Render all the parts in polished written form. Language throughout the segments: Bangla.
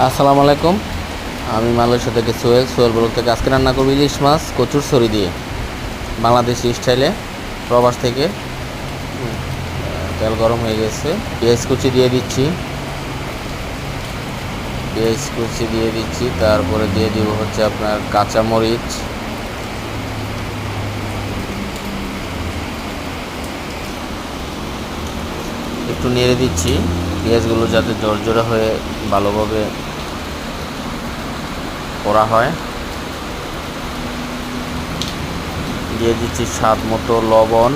আসসালামু আলাইকুম। আমি মালয়েশিয়া থেকে সোহেল ব্লগ থেকে আজকে রান্না করব ইলিশ মাছ কচুর ছড়ি দিয়ে, বাংলাদেশি স্টাইলে, প্রবাস থেকে। তেল গরম হয়ে গেছে, পেঁয়াজ কুচি দিয়ে দিচ্ছি। তারপরে দিয়ে দিব হচ্ছে আপনার কাঁচামরিচ, একটু নেড়ে দিচ্ছি পেঁয়াজগুলো যাতে জর্জরা হয়ে ভালোভাবে করা হয়। দিয়ে দিচ্ছি স্বাদ মতো লবণ,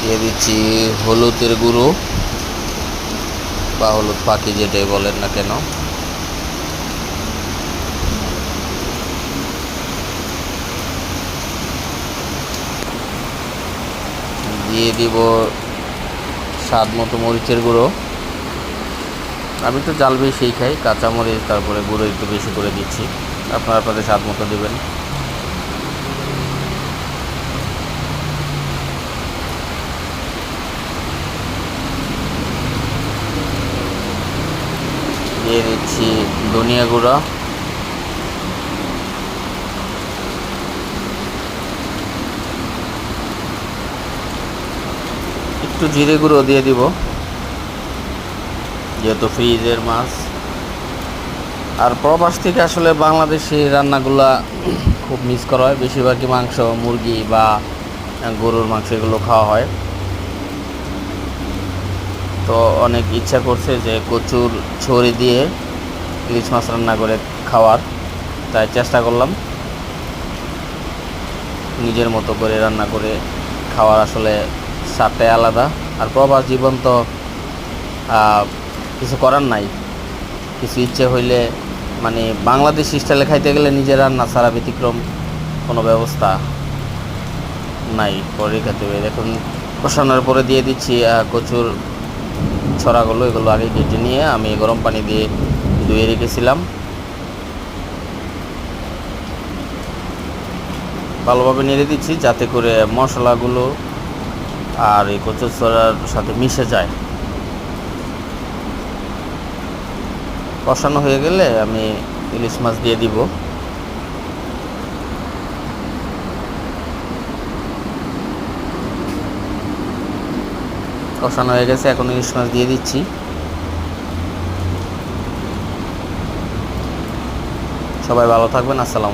দিয়ে দিচ্ছি হলুদের গুঁড়ো বা হলুদ পাখি যেটাই বলেন না কেন, দিয়ে দিব স্বাদ মতো মরিচের গুঁড়ো। আমি তো জাল বেশিই খাই, কাঁচামরিচ তারপরে গুঁড়ো একটু বেশি করে দিচ্ছি, আপনারা আপনাদের স্বাদ মতো দেবেন। দিয়ে দিচ্ছি ধনিয়া গুঁড়া, একটু জিরে গুঁড়ো দিয়ে দিব যেহেতু ফ্রিজের মাছ। আর প্রবাস থেকে আসলে বাংলাদেশি রান্নাগুলা খুব মিস করা হয়, বেশিরভাগই মাংস, মুরগি বা গরুর মাংস এগুলো খাওয়া হয়। তো অনেক ইচ্ছা করছে যে কচুর ছড়ি দিয়ে ইলিশ মাছ রান্না করে খাওয়ার, তাই চেষ্টা করলাম নিজের মতো করে রান্না করে খাওয়ার। আসলে স্বাদটাই আলাদা। আর প্রবাস জীবন তো কিছু করার নাই, কিছু ইচ্ছে হইলে মানে বাংলাদেশ স্টাইলে খাইতে গেলে নিজের রান্না ছাড়া ব্যতিক্রম কোনো ব্যবস্থা নাই, পরে খেতে হবে। দেখুন কষানোর পরে দিয়ে দিচ্ছি কচুর ছড়াগুলো, এগুলো আগে কেটে নিয়ে আমি গরম পানি দিয়ে ধুয়ে রেখেছিলাম। ভালোভাবে নেড়ে দিচ্ছি যাতে করে মশলাগুলো আর এই কচুর ছড়ার সাথে মিশে যায়। কষানো হয়ে গেলে আমি ইলিশ মাছ দিয়ে দিব। কষানো হয়ে গেছে, এখন ইলিশ মাছ দিয়ে দিচ্ছি। সবাই ভালো থাকবেন। আসসালামু আলাইকুম।